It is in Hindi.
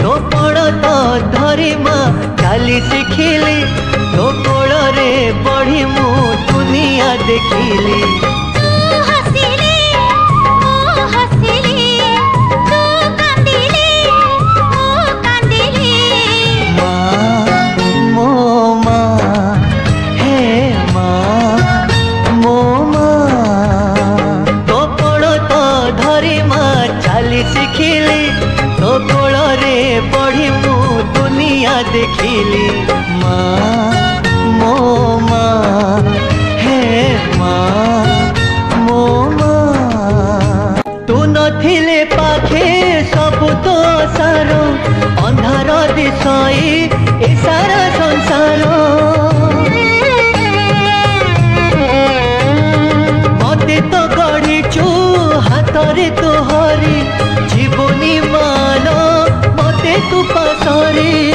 तो पड़ तो धरी माँ चाली शिखिली तो कोल रे बढ़ी मु दुनिया देखिली। तो कोल रे बढ़ी मु दुनिया देखिली। माँ मो माँ हे माँ मो माँ तू नथिले पाखे सब तो सार अंधार दिशई ए सारा संसार। मते तो गढ़ीचु हाथरे तोहरी जीवनी मान मते तू पासरी।